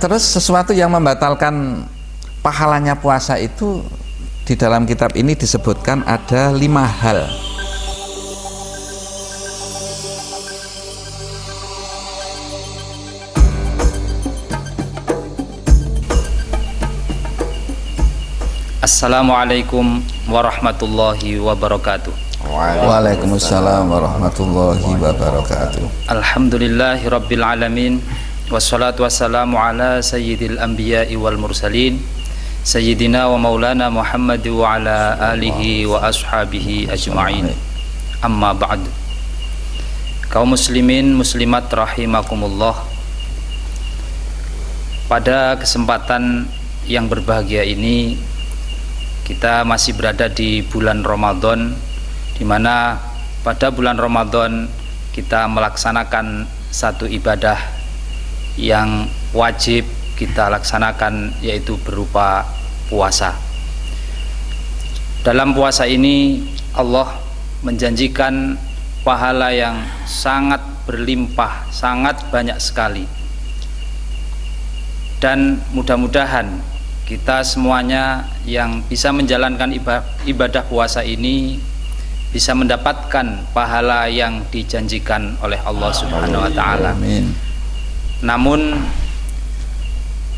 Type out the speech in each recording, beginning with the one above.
Terus sesuatu yang membatalkan pahalanya puasa itu di dalam kitab ini disebutkan ada 5 hal. Assalamualaikum warahmatullahi wabarakatuh. Waalaikumsalam warahmatullahi wabarakatuh. Alhamdulillahi rabbil alamin. Wassalatu wassalamu ala sayyidil anbiya'i wal mursalin sayyidina wa maulana Muhammad wa ala alihi wa ashabihi ajma'in. Amma ba'd. Kaum muslimin muslimat rahimakumullah, pada kesempatan yang berbahagia ini kita masih berada di bulan Ramadan, di mana pada bulan Ramadan kita melaksanakan satu ibadah yang wajib kita laksanakan, yaitu berupa puasa. Dalam puasa ini Allah menjanjikan pahala yang sangat berlimpah, sangat banyak sekali. Dan mudah-mudahan kita semuanya yang bisa menjalankan ibadah puasa ini bisa mendapatkan pahala yang dijanjikan oleh Allah Subhanahu wa taala. Amin. Namun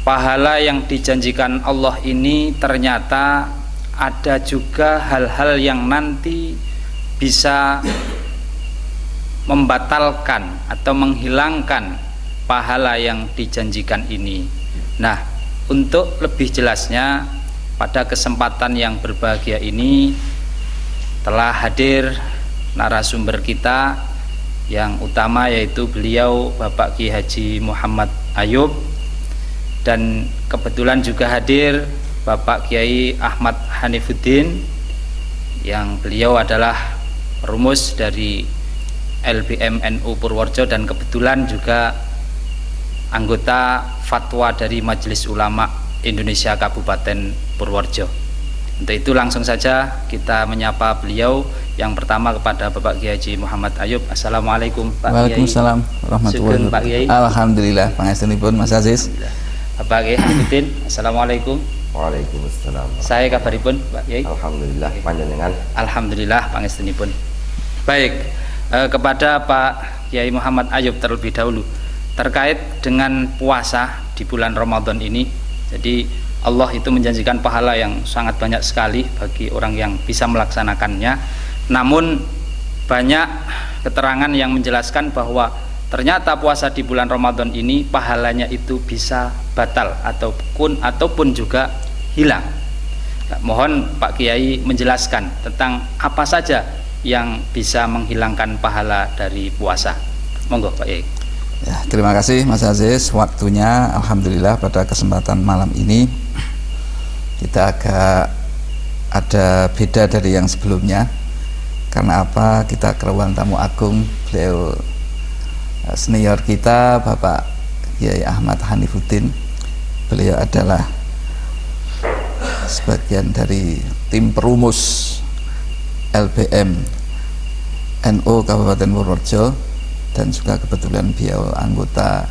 pahala yang dijanjikan Allah ini ternyata ada juga hal-hal yang nanti bisa membatalkan atau menghilangkan pahala yang dijanjikan ini. Nah, untuk lebih jelasnya, pada kesempatan yang berbahagia ini telah hadir narasumber kita yang utama, yaitu beliau Bapak Kiai Haji Muhammad Ayub, dan kebetulan juga hadir Bapak Kiai Ahmad Hanifuddin yang beliau adalah perumus dari LBM NU Purworejo dan kebetulan juga anggota fatwa dari Majelis Ulama Indonesia Kabupaten Purworejo. Untuk itu langsung saja kita menyapa beliau. Yang pertama kepada Bapak Kiai Haji Muhammad Ayub. Assalamualaikum Pak Kiai. Waalaikumsalam warahmatullahi Sugeng Pak Kiai. Alhamdulillah, pangestunipun Mas Aziz. Bapak Kiai Hanifuddin. Assalamualaikum. Waalaikumsalam. Saya kabaripun Pak Kiai. Alhamdulillah panjenengan. Alhamdulillah pangestunipun. Baik, kepada Pak Kiai Muhammad Ayub terlebih dahulu terkait dengan puasa di bulan Ramadan ini. Jadi Allah itu menjanjikan pahala yang sangat banyak sekali bagi orang yang bisa melaksanakannya. Namun banyak keterangan yang menjelaskan bahwa ternyata puasa di bulan Ramadan ini pahalanya itu bisa batal ataupun juga hilang. Mohon Pak Kiai menjelaskan tentang apa saja yang bisa menghilangkan pahala dari puasa. Monggo Pak Kiai. Ya, terima kasih Mas Aziz waktunya. Alhamdulillah pada kesempatan malam ini kita agak ada beda dari yang sebelumnya. Karena apa? Kita ke ruang tamu agung, beliau senior kita Bapak Kiai Ahmad Hanifuddin. Beliau adalah sebagian dari tim perumus LBM NU Kabupaten Purworejo, dan juga kebetulan beliau anggota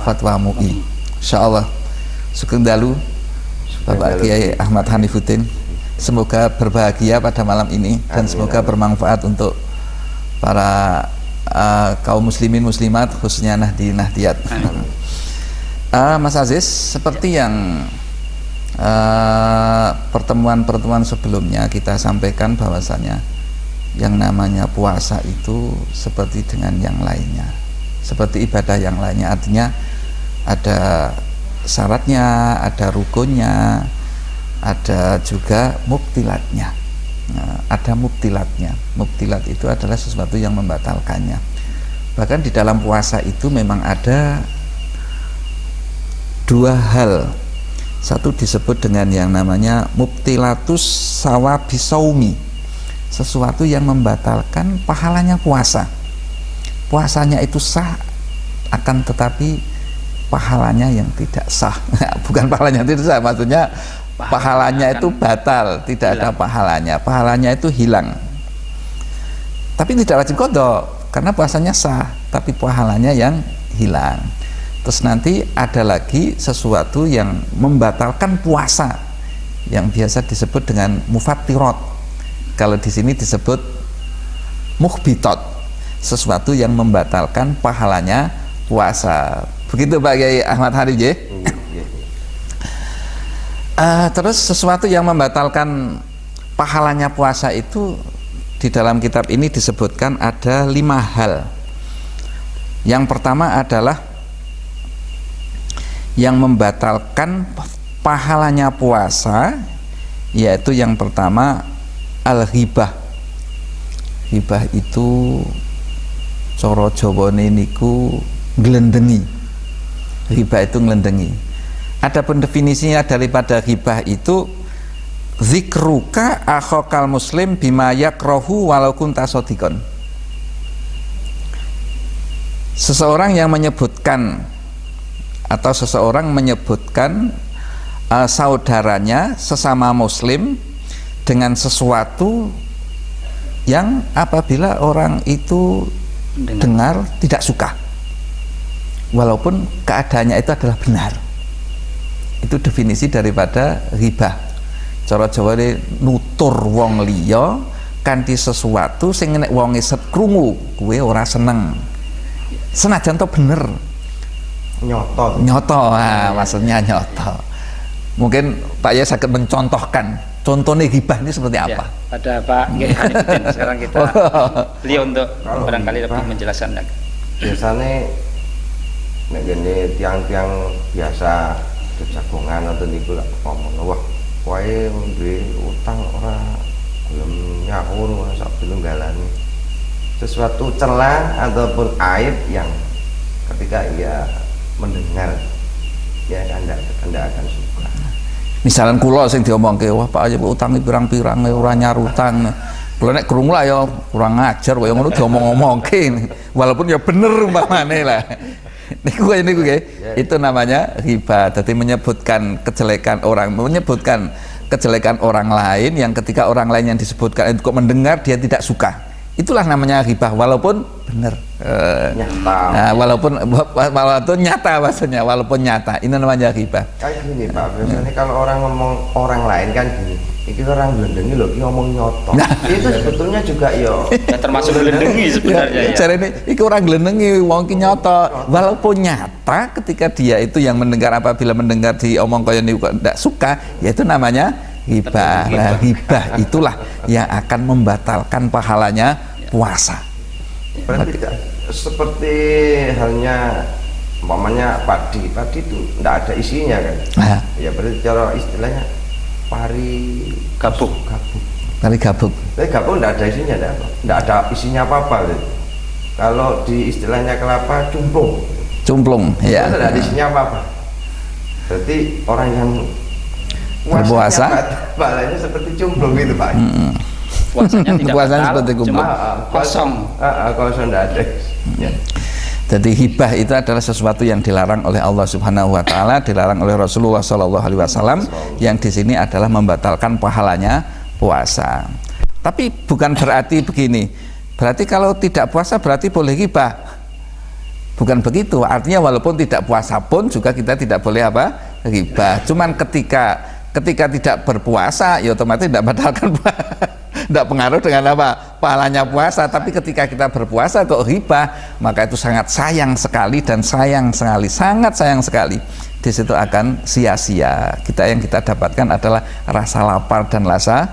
Fatwa MUI. Insyaallah sugeng dalu Bapak Kiai Ahmad Hanifuddin. Semoga berbahagia pada malam ini dan semoga bermanfaat untuk para kaum muslimin muslimat, khususnya nahdiyat. Mas Aziz, seperti yang pertemuan-pertemuan sebelumnya kita sampaikan bahwasanya yang namanya puasa itu seperti dengan yang lainnya, seperti ibadah yang lainnya, artinya ada syaratnya, ada rukunnya, ada juga mubtilatnya. Nah, ada mubtilatnya. Mubtilat itu adalah sesuatu yang membatalkannya. Bahkan di dalam puasa itu memang ada 2 hal. Satu disebut dengan yang namanya mubtilatus sawabi saumi, sesuatu yang membatalkan pahalanya puasa. Puasanya itu sah, akan tetapi pahalanya yang tidak sah. Bukan pahalanya tidak sah, maksudnya pahalanya itu batal, tidak ada pahalanya itu hilang. Tapi tidak wajib qadha karena puasanya sah, tapi pahalanya yang hilang. Terus nanti ada lagi sesuatu yang membatalkan puasa yang biasa disebut dengan mufattirat. Kalau di sini disebut muhbitat, sesuatu yang membatalkan pahalanya puasa. Begitu Pak Kiai Ahmad Harif ya? Terus sesuatu yang membatalkan pahalanya puasa itu di dalam kitab ini disebutkan ada 5 hal. Yang pertama adalah yang membatalkan pahalanya puasa, yaitu yang pertama al-ghibah. Ghibah itu cara Jawane niku nglendengi. Ghibah itu nglendengi. Adapun definisinya daripada ghibah itu zikruka akhokal muslim bima yakrahu walau kunta sodikon. Seseorang yang menyebutkan atau seseorang menyebutkan saudaranya sesama muslim dengan sesuatu yang apabila orang itu dengar tidak suka, walaupun keadaannya itu adalah benar. Itu definisi daripada ghibah. Cara Jawa ini nutur wong liya kanthi sesuatu sing nek wonge krungu kuwe ora seneng, senajan to bener, nyoto, maksudnya nyoto. Mungkin Pak Yai sakit mencontohkan contohnya ghibah ini seperti apa? Ya, ada Pak Kiai Hanifudin. Sekarang kita beliau untuk barangkali lebih menjelaskan lagi. Biasanya nek gini tiang-tiang biasa jagongan atau niku lak ngomong, wah wae duwe utang ora belum nyaur ora sak belum galani. Sesuatu celah ataupun aib yang ketika ia mendengar ya Anda akan suka. Misalnya kula sing diomongke, wah Pak Aja utangi pirang-pirang ora nyarutang. Kula nek krungu lah ya kurang ajar kaya ngono diomong-omongke. Walaupun ya bener umpamane lah. Niku nggih. Itu namanya ghibah. Jadi menyebutkan kejelekan orang lain yang ketika orang lain yang disebutkan itu kok mendengar dia tidak suka. Itulah namanya ghibah walaupun benar. Nyata. Nah, walaupun nyata maksudnya, walaupun nyata. Ini namanya ghibah. Kayak gini Pak, biasanya kalau orang ngomong orang lain kan gini, iki orang nglendengi lho, iki ngomong nyoto. Nah, itu sebetulnya juga ya termasuk nglendengi sebenarnya ya. Carane iki orang nglendengi wong ki nyoto. Walaupun nyata ketika dia itu yang mendengar apabila mendengar diomong kaya niku tidak suka, yaitu namanya ghibah. Nah, ghibah itulah yang akan membatalkan pahalanya puasa. Berarti seperti halnya umpamanya padi itu tidak ada isinya kan? Ya berarti cara istilahnya pari gabuk. Pari gabuk. Tapi gabuk tidak ada isinya, tidak ada isinya apa-apa. Kalau di istilahnya kelapa cumplung, ya. Tidak ada isinya apa-apa. Berarti orang yang berpuasa balanya seperti cumplung gitu Pak. Puasanya tidak puasanya seperti cuma kosong. Kosong tidak ada. Ya. Jadi hibah itu adalah sesuatu yang dilarang oleh Allah Subhanahu wa taala, dilarang oleh Rasulullah Shallallahu alaihi wasallam, yang di sini adalah membatalkan pahalanya puasa. Tapi bukan berarti begini. Berarti kalau tidak puasa berarti boleh hibah. Bukan begitu. Artinya walaupun tidak puasa pun juga kita tidak boleh apa? Hibah. Cuman ketika tidak berpuasa ya otomatis tidak batalkan tidak pengaruh dengan apa pahalanya puasa. Tapi ketika kita berpuasa kok hibah, maka itu sangat sayang sekali sangat sayang sekali. Di situ akan sia-sia. Yang kita dapatkan adalah rasa lapar dan rasa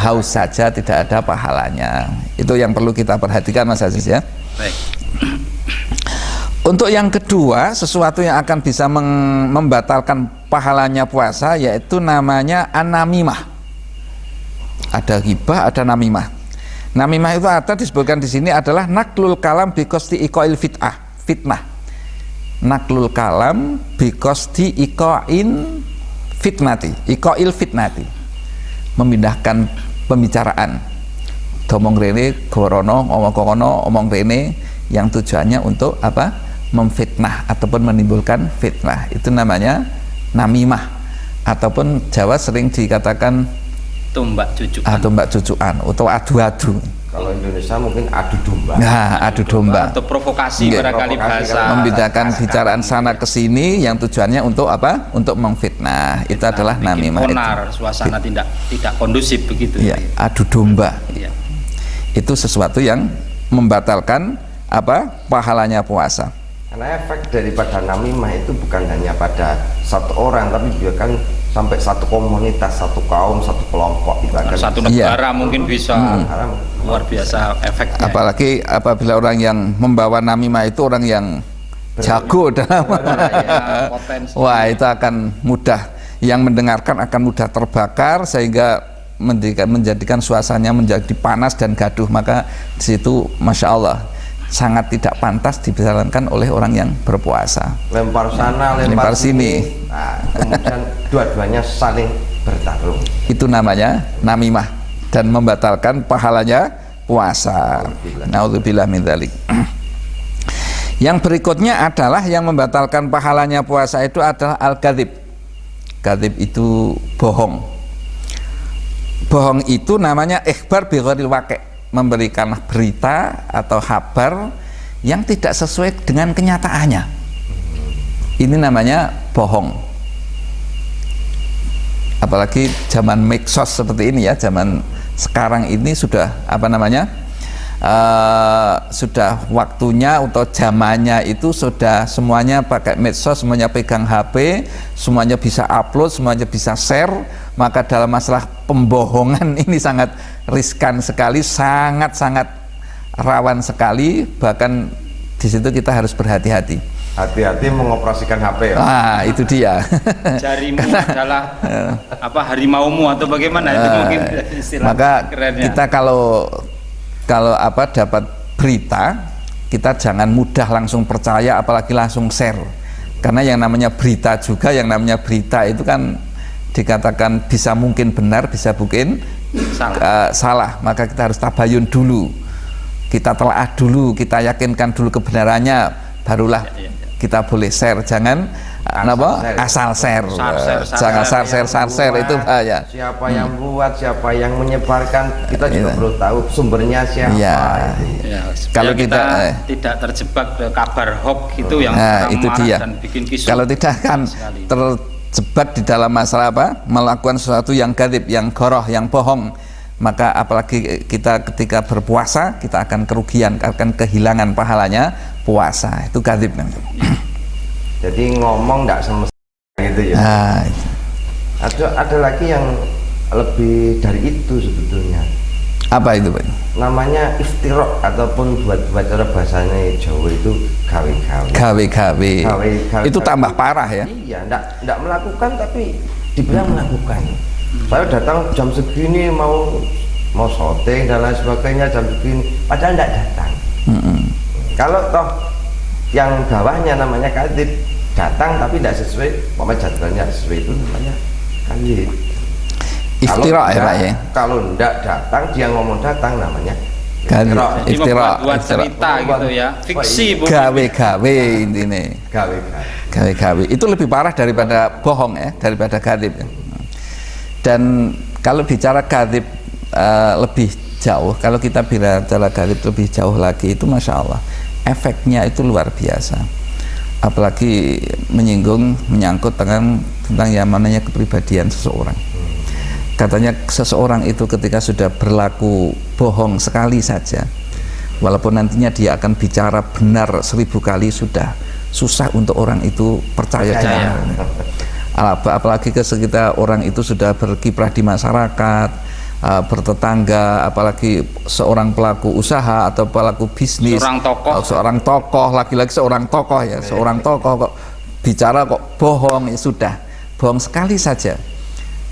haus saja, tidak ada pahalanya. Itu yang perlu kita perhatikan Mas Aziz ya. Baik. Untuk yang kedua, sesuatu yang akan bisa membatalkan pahalanya puasa yaitu namanya anamimah. Ada ghibah, ada namimah. Namimah itu ada disebutkan di sini adalah naklul kalam bikosti ikoil fitnah. Naklul kalam bikosti ikoin ikoil fitnati. Memindahkan pembicaraan. Omong rene, gorono, omong kono, omong rene, yang tujuannya untuk apa? Memfitnah ataupun menimbulkan fitnah. Itu namanya namimah, ataupun Jawa sering dikatakan tumbak cucukan atau adu-adu. Kalau Indonesia mungkin adu domba. Nah, adu domba. Atau provokasi Nggih. barangkali Provokasi, bahasa. Membedakan bicaraan sana ke sini yang tujuannya untuk apa? Untuk memfitnah. Itu adalah bikin namimah itu. onar, suasana tidak kondusif begitu. Ya, adu domba. Iya. Itu sesuatu yang membatalkan apa? Pahalanya puasa. Karena efek daripada namimah itu bukan hanya pada satu orang, tapi bahkan sampai satu komunitas, satu kaum, satu kelompok. Satu Iya. negara mungkin bisa luar biasa efeknya. Apalagi apabila orang yang membawa namimah itu orang yang jago dalam Ya, potensi. wah, itu akan mudah, yang mendengarkan akan mudah terbakar sehingga menjadikan suasananya menjadi panas dan gaduh. Maka di situ masya Allah sangat tidak pantas dijalankan oleh orang yang berpuasa. Lempar sana, Lempar sini. Nah, kemudian dua-duanya saling bertarung. Itu namanya namimah dan membatalkan pahalanya puasa. Naudzubillah min dzalik. Yang berikutnya adalah yang membatalkan pahalanya puasa itu adalah al-kadzib. Kadzib itu bohong. Bohong itu namanya ikhbar bi ghairil waqi', memberikan berita atau kabar yang tidak sesuai dengan kenyataannya. Ini namanya bohong. Apalagi zaman medsos seperti ini ya, zaman sekarang ini sudah apa namanya, sudah waktunya atau zamannya itu sudah semuanya pakai medsos, semuanya pegang HP, semuanya bisa upload, semuanya bisa share. Maka dalam masalah pembohongan ini sangat riskan sekali, sangat-sangat rawan sekali. Bahkan di situ kita harus berhati-hati. Hati-hati mengoperasikan HP ya. Ah, itu dia. Jarimu adalah apa, harimaumu atau bagaimana itu mungkin istilah Maka kerennya. kita kalau apa dapat berita, kita jangan mudah langsung percaya, apalagi langsung share. Karena yang namanya berita juga, yang namanya berita itu kan dikatakan bisa mungkin benar, bisa mungkin salah. Maka kita harus tabayun dulu, kita telaah dulu, kita yakinkan dulu kebenarannya, barulah kita boleh share. Jangan asal share. Jangan share itu bahaya. Siapa yang buat, siapa yang menyebarkan, kita juga perlu tahu sumbernya siapa. Ya. Ya, Kalau kita kita tidak terjebak ke kabar hoax itu yang nah, orang itu marah dia. dan bikin kisruh. Kalau tidak akan terjebak di dalam masalah apa? Melakukan sesuatu yang kadzib, yang goroh, yang bohong. Maka apalagi kita ketika berpuasa, kita akan kerugian, akan kehilangan pahalanya puasa. Itu kadzib namanya. Jadi ngomong tidak semestinya gitu ya. Nah, Ada lagi yang lebih dari itu sebetulnya. apa itu, Pak? Namanya iftirok ataupun buat cara bahasanya Jawa itu gawe-gawe. Gawe-gawe. Itu tambah parah ya. Iya, enggak melakukan tapi dibilang melakukan. Saya datang jam segini mau syuting dan lain sebagainya jam segini, padahal enggak datang. Kalau toh yang bawahnya namanya kadzib, datang tapi tidak sesuai, jadwalnya sesuai, itu namanya kadzib. Iftira ya, Pak ya. Kalau enggak datang, dia ngomong datang, namanya Kan Jadi iftira, membuat cerita gitu ya, fiksi bukan. gawe-gawe intinya. gawe-gawe. Gawe-gawe itu lebih parah daripada bohong ya, daripada kadzib ya. Dan kalau bicara kadzib lebih jauh, kalau kita bicara kadzib lebih jauh lagi, itu masya Allah efeknya itu luar biasa. Apalagi menyangkut tentang yang namanya kepribadian seseorang. Katanya seseorang itu ketika sudah berlaku bohong sekali saja, walaupun nantinya dia akan bicara benar 1000 kali, sudah susah untuk orang itu percaya. Apalagi ketika orang itu sudah berkiprah di masyarakat, bertetangga, apalagi seorang pelaku usaha atau pelaku bisnis, seorang tokoh, lagi-lagi seorang tokoh ya, seorang tokoh kok bicara kok bohong, ya sudah bohong sekali saja.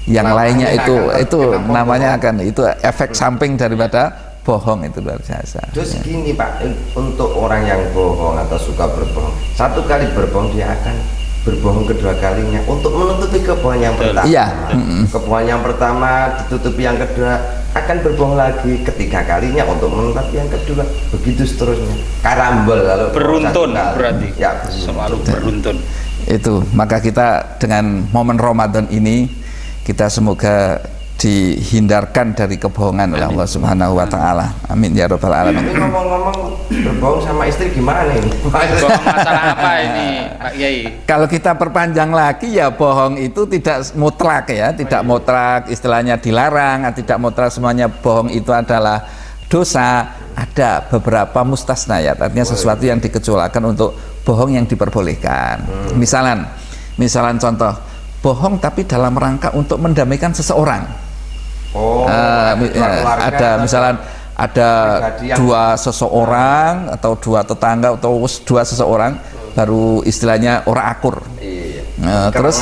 Yang lainnya itu namanya akan itu efek samping daripada bohong, itu luar biasa. Terus gini Pak, untuk orang yang bohong atau suka berbohong, satu kali berbohong dia akan berbohong kedua kalinya untuk menutupi kebohongan yang pertama. Iya. Kebohongan yang pertama ditutupi yang kedua, akan berbohong lagi ketiga kalinya untuk menutupi yang kedua, begitu seterusnya. Karambol kalau beruntun berarti. Ya, selalu beruntun. Itu maka kita dengan momen Ramadan ini, kita semoga dihindarkan dari kebohongan oleh Allah Subhanahu wa taala. Amin ya rabbal alamin. Tapi ngomong-ngomong berbohong sama istri gimana ini? Bohong masalah apa ini Pak Kiai? Kalau kita perpanjang lagi ya bohong itu tidak mutlak ya, tidak mutlak istilahnya dilarang, tidak mutlak semuanya bohong itu adalah dosa. Ada beberapa mustasnayat, artinya sesuatu yang dikecualikan untuk bohong yang diperbolehkan. Misalan contoh, bohong tapi dalam rangka untuk mendamaikan seseorang. Ada misalnya ada dua seseorang atau dua tetangga atau dua seseorang baru istilahnya orang akur. Terus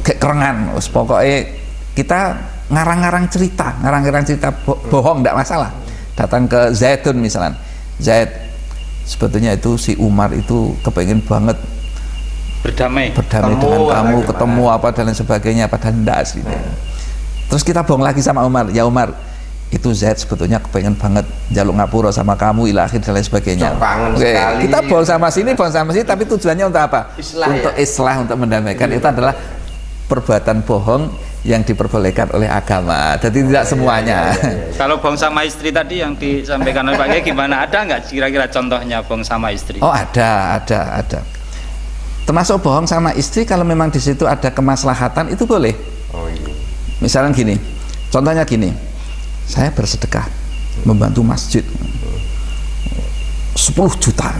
kayak kerengan, pokoknya kita ngarang-ngarang cerita bohong tidak masalah. Datang ke Zaidun misalnya, Zaid sebetulnya itu si Umar itu kepengen banget berdamai dengan kamu, ketemu apa dan lain sebagainya, padahal tidak aslinya. Terus kita bohong lagi sama Umar, ya Umar itu Zaid sebetulnya kepengen banget jaluk ngapura sama kamu ila akhir dan lain sebagainya. Oke, kita bohong sama sini tapi tujuannya untuk apa? Untuk islah, untuk mendamaikan. Itu adalah perbuatan bohong yang diperbolehkan oleh agama. Jadi tidak semuanya. Kalau bohong sama istri tadi yang disampaikan oleh Pak Kiai gimana? Ada nggak kira-kira contohnya bohong sama istri? Oh ada. Termasuk bohong sama istri kalau memang di situ ada kemaslahatan itu boleh. Misalnya gini, contohnya gini, saya bersedekah membantu masjid 10 juta.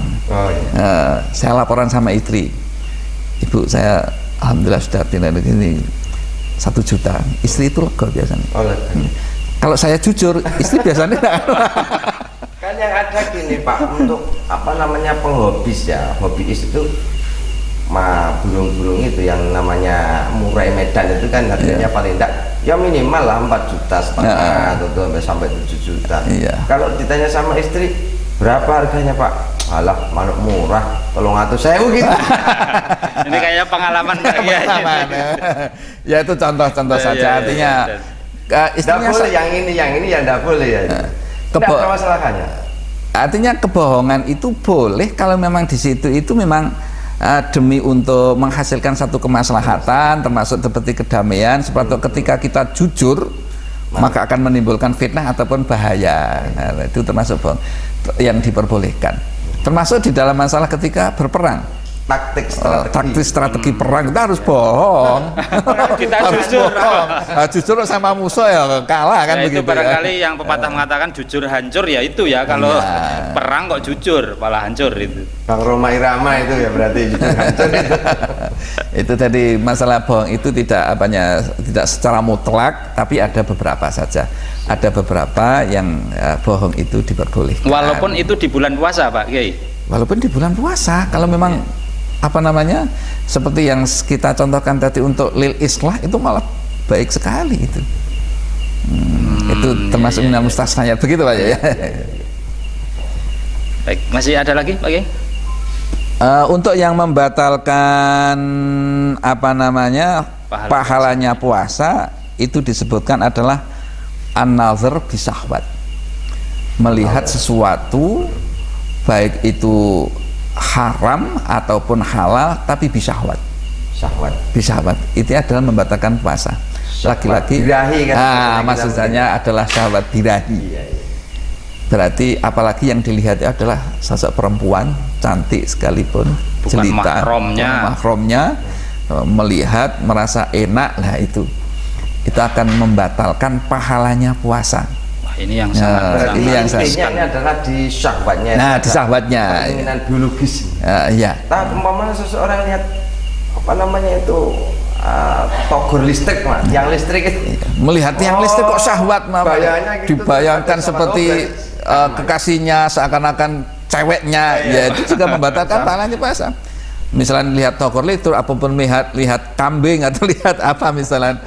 Saya laporan sama istri, ibu saya alhamdulillah sudah pindah begini 1 juta. Istri itu lega biasanya. Kalau saya jujur, istri biasanya kan yang ada gini Pak, untuk apa namanya penghobis ya, hobiis itu burung-burung itu yang namanya murai Medan itu kan harganya paling tidak ya minimal lah 4,5 juta atau sampai 7 juta. Kalau ditanya sama istri berapa harganya Pak? Alah manuk murah 300.000 gitu. Ini kayaknya pengalaman Pak Kiai. Ya itu contoh-contoh saja. Artinya istrinya boleh yang ini yang tidak boleh ya. Tidak ada masalahnya. Artinya kebohongan itu boleh kalau memang di situ itu memang demi untuk menghasilkan satu kemaslahatan, termasuk seperti kedamaian. Seperti ketika kita jujur maka akan menimbulkan fitnah ataupun bahaya. Nah, itu termasuk yang diperbolehkan. Termasuk di dalam masalah ketika berperang, taktik strategi perang kita harus bohong. Kita harus jujur. Bohong. Nah, jujur sama musuh ya kalah kan itu begitu. Barangkali yang pepatah mengatakan jujur hancur ya itu ya, kalau perang kok jujur malah hancur itu. Bang Roma Irama itu ya berarti jujur hancur itu. Itu tadi masalah bohong itu tidak secara mutlak, tapi ada beberapa saja. Ada beberapa yang bohong itu diperbolehkan. Walaupun itu di bulan puasa Pak Kiai. Walaupun di bulan puasa, kalau memang seperti yang kita contohkan tadi untuk lil islah itu malah baik sekali itu. Itu termasuk minal mustasnayat begitu Pak ya. Baik, masih ada lagi Pak Kiai? Untuk yang membatalkan pahalanya puasa itu disebutkan adalah an-nazar bisahwat, melihat sesuatu baik itu haram ataupun halal tapi bisyahwat. Bisyahwat itu adalah membatalkan puasa. Laki-laki kan, maksudnya adalah syahwat birahi. Berarti apalagi yang dilihat adalah sosok perempuan cantik sekalipun, bukan jelita, mahromnya, melihat merasa enak lah itu akan membatalkan pahalanya puasa. Wah, ini yang sangat ini adalah di syahwatnya. Nah, di syahwatnya. Keinginan biologis. Iya. Tapi umpamanya seseorang lihat togor listrik Mas, yang listrik itu. Melihat yang listrik kok syahwat gitu, dibayangkan seperti kekasihnya seakan-akan ceweknya, ya itu juga membatalkan pahalanya puasa. Misalnya lihat togor listrik apapun, lihat kambing atau lihat apa misalnya.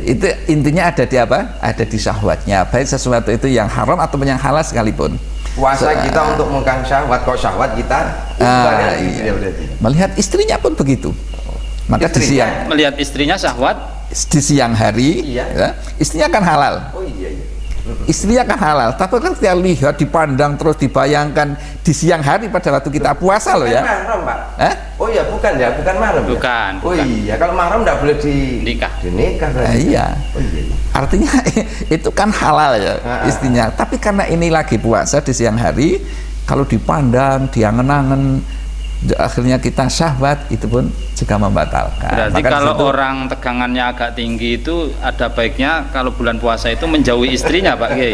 Itu intinya ada di apa? Ada di syahwatnya, baik sesuatu itu yang haram ataupun yang halal sekalipun. Puasa kita untuk mengkang syahwat, kok syahwat kita iya. Melihat istrinya pun begitu. Maka di siang melihat istrinya syahwat di siang hari, ya, istrinya kan halal. istrinya kan halal, tapi kan kita lihat, dipandang, terus dibayangkan di siang hari pada waktu kita puasa loh ya. Mahram, Pak. Eh? Oh iya, bukan ya, bukan mahram. Bukan, Ya? Oh bukan. iya, kalau mahram enggak boleh Nikah. dinikah berarti. Iya. Oh iya. Artinya itu kan halal ya istrinya. Tapi karena ini lagi puasa di siang hari, kalau dipandang, diangen-angen, akhirnya kita syahwat, itu pun juga membatalkan. Berarti Maka kalau disitu- orang tegangannya agak tinggi itu ada baiknya kalau bulan puasa itu menjauhi istrinya, Pak Kiai.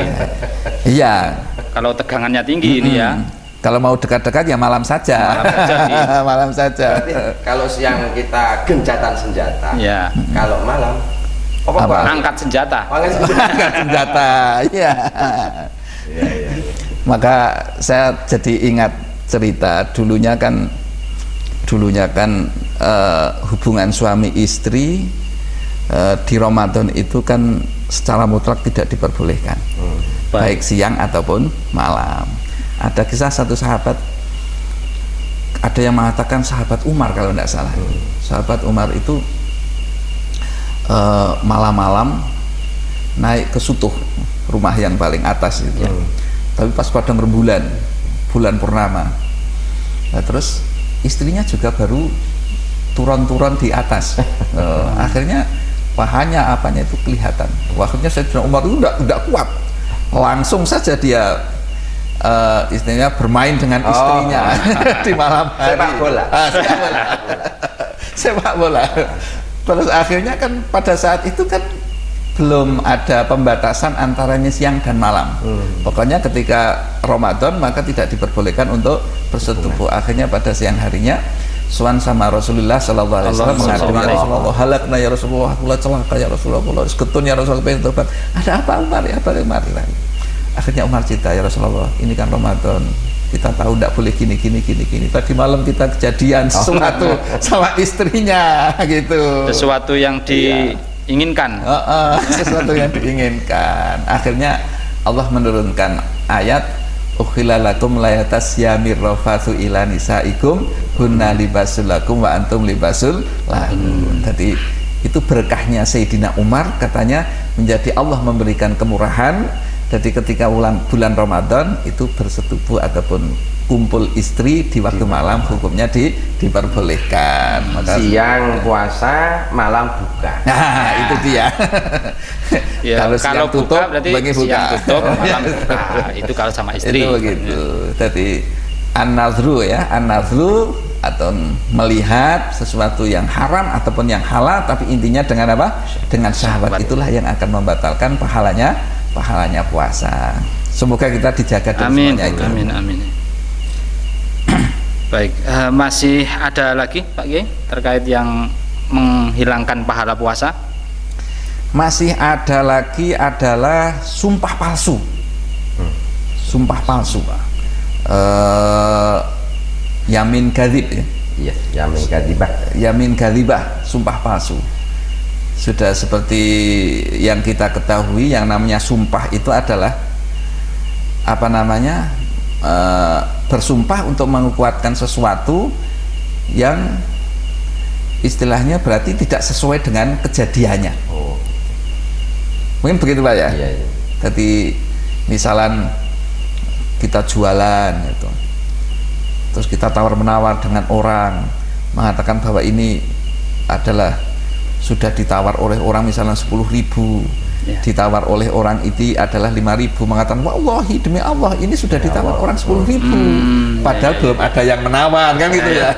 Iya. Kalau tegangannya tinggi ini ya. Kalau mau dekat-dekat ya malam saja. Malam saja, Malam saja. Berarti kalau siang kita gencatan senjata. Ya. Kalau malam apa, Apa? Pak? Angkat senjata. Angkat senjata. Angkat senjata. Iya. Iya, iya. Maka saya jadi ingat cerita dulunya kan hubungan suami istri di Ramadan itu kan secara mutlak tidak diperbolehkan, baik siang ataupun malam. Ada kisah satu sahabat, ada yang mengatakan sahabat Umar kalau tidak salah. Sahabat Umar itu malam-malam naik ke sutuh, rumah yang paling atas itu. Tapi pas pada rembulan, bulan purnama, nah, terus istrinya juga baru turun-turun di atas. Akhirnya pahanya apanya itu kelihatan. Akhirnya Sayyidina Umar itu tidak kuat, langsung saja dia istrinya bermain dengan istrinya di malam hari. Sepak bola. Sepak bola. Sepak bola. Terus akhirnya kan pada saat itu kan belum ada pembatasan antaranya siang dan malam. Pokoknya ketika Ramadan maka tidak diperbolehkan untuk bersetubuh. Akhirnya pada siang harinya Suan sama Rasulullah Sallallahu Alaihi Wasallam mengatakan, ya Rasulullah, halakna ya Rasulullah, aku celaka ya Rasulullah, seketun ya Rasulullah, pengen tobat. Ada apa Umar? Apa Umar? Akhirnya Umar cerita, ya Rasulullah, ini kan Ramadan, kita tahu tidak boleh gini. Tadi malam kita kejadian sesuatu sama istrinya gitu. Sesuatu yang diinginkan. Sesuatu yang diinginkan. Akhirnya Allah menurunkan ayat, ukhila lakum layatas yamir rafathu ila nisaikum hunna libasul lakum wa antum libasul lahun. Jadi itu berkahnya Sayyidina Umar, katanya menjadi Allah memberikan kemurahan. Jadi ketika bulan Ramadan itu bersetubuh ataupun kumpul istri di waktu malam hukumnya diperbolehkan. Maka Siang puasa, malam buka. nah itu dia. Ya, kalau siang tutup, buka berarti bagi buka. siang tutup, malam buka. Itu kalau sama istri. Itu begitu. Jadi an-nazru ya, an-nazru atau melihat sesuatu yang haram ataupun yang halal, tapi intinya dengan apa? Dengan syahwat. Itulah yang akan membatalkan pahalanya puasa. Semoga kita dijaga dari Amin, semuanya itu. amin. Baik, masih ada lagi Pak Kiai terkait yang menghilangkan pahala puasa? Masih ada lagi adalah sumpah palsu. Sumpah palsu. Yamin kadzib ya. Iya, yamin kadibah. Yamin kadzibah, sumpah palsu. Sudah seperti yang kita ketahui, yang namanya sumpah itu adalah apa namanya, bersumpah untuk menguatkan sesuatu yang istilahnya berarti tidak sesuai dengan kejadiannya. Oh, Mungkin begitu Pak ya. iya. Jadi misalan kita jualan gitu, terus kita tawar-menawar dengan orang, mengatakan bahwa ini adalah sudah ditawar oleh orang misalnya 10.000, Ya. ditawar oleh orang itu adalah 5.000, mengatakan wallahi demi Allah ini sudah ditawar orang 10.000, padahal belum ada yang menawar kan gitu ya.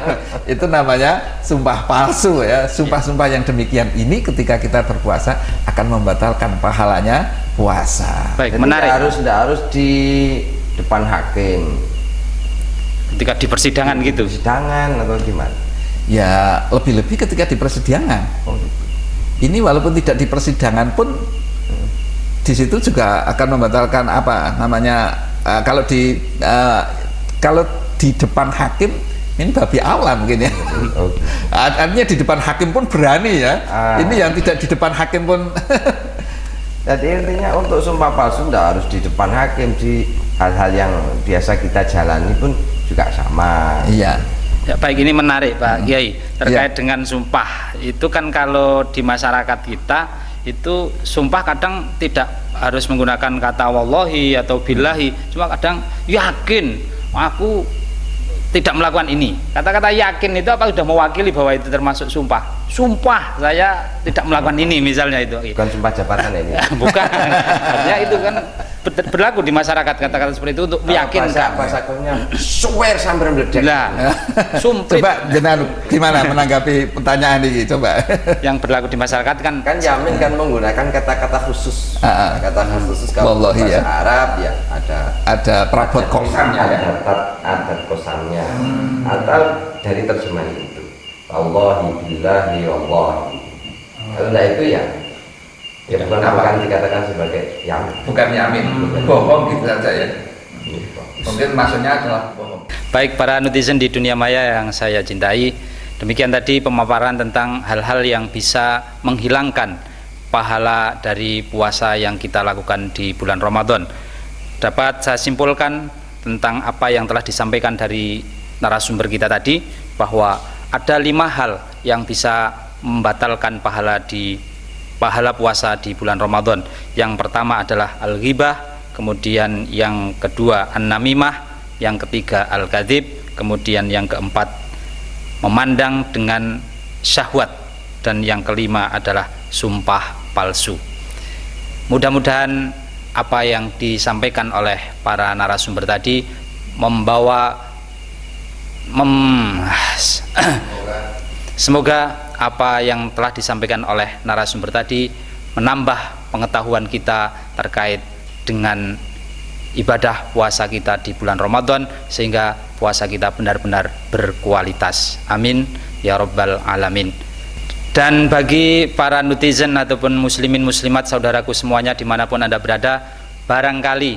Itu namanya sumpah palsu ya. Sumpah-sumpah yang demikian ini ketika kita berpuasa akan membatalkan pahalanya puasa. Baik, Jadi menarik. tidak harus di depan hakim, Ketika di persidangan gitu. persidangan atau gimana? Ya lebih-lebih ketika di persidangan. Oh, gitu. Ini walaupun tidak di persidangan pun di situ juga akan membatalkan apa namanya, kalau di depan hakim ini babi alam mungkin ya. Oh, Artinya di depan hakim pun berani ya. Ini yang tidak di depan hakim pun. jadi intinya untuk sumpah palsu tidak harus di depan hakim, di hal-hal yang biasa kita jalani pun juga sama. Iya. Ya, baik, ini menarik Pak Kiai terkait dengan sumpah. Itu kan kalau di masyarakat kita itu sumpah kadang tidak harus menggunakan kata wallahi atau billahi, cuma kadang yakin aku tidak melakukan ini. Kata-kata yakin itu apa sudah mewakili bahwa itu termasuk sumpah. Sumpah saya tidak melakukan ini misalnya itu. Bukan sumpah jabatan ini. Bukan. Artinya itu kan berlaku di masyarakat kata-kata seperti itu untuk meyakinkan. Bahasa kunya swear sampai meledak. Nah, sumpah. Coba jenengan gimana menanggapi pertanyaan ini? Coba. Yang berlaku di masyarakat kan Yamin kan menggunakan kata-kata khusus. Kata khusus kalau Wallahi, bahasa ya. Arab ya Ada perabot kosamnya ya. Ada kosamnya. Atau dari terjemahan itu. Wallahi billahi wallahi. Kalau enggak itu ya bukan akan dikatakan sebagai yamin. Bukan yamin, bohong gitu saja ya. Mungkin maksudnya adalah bohong. baik para netizen di dunia maya yang saya cintai, demikian tadi pemaparan tentang hal-hal yang bisa menghilangkan pahala dari puasa yang kita lakukan di bulan Ramadan. Dapat saya simpulkan tentang apa yang telah disampaikan dari narasumber kita tadi, bahwa ada 5 hal yang bisa membatalkan pahala puasa di bulan Ramadan. Yang pertama adalah al-ghibah, kemudian yang kedua an-namimah, yang ketiga al-kadzib, kemudian yang keempat memandang dengan syahwat, dan yang kelima adalah sumpah palsu. Mudah-mudahan apa yang disampaikan oleh para narasumber tadi semoga apa yang telah disampaikan oleh narasumber tadi menambah pengetahuan kita terkait dengan ibadah puasa kita di bulan Ramadan, sehingga puasa kita benar-benar berkualitas. Amin ya rabbal alamin. Dan bagi para netizen ataupun muslimin muslimat saudaraku semuanya dimanapun Anda berada, barangkali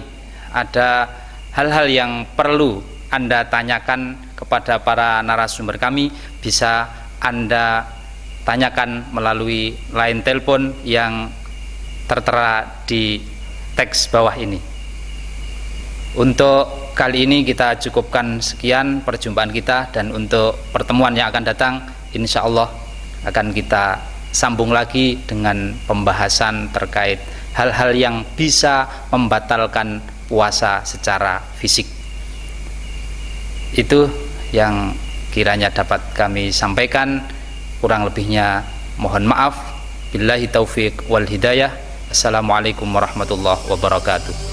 ada hal-hal yang perlu Anda tanyakan kepada para narasumber kami, bisa Anda tanyakan melalui line telepon yang tertera di teks bawah ini. Untuk kali ini kita cukupkan sekian perjumpaan kita, dan untuk pertemuan yang akan datang insya Allah akan kita sambung lagi dengan pembahasan terkait hal-hal yang bisa membatalkan puasa secara fisik. Itu yang kiranya dapat kami sampaikan, kurang lebihnya mohon maaf. Billahi taufiq wal hidayah. Assalamualaikum warahmatullahi wabarakatuh.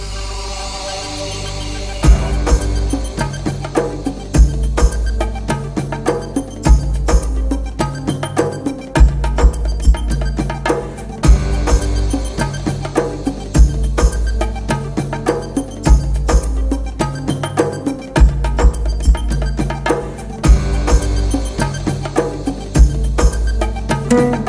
Thank you.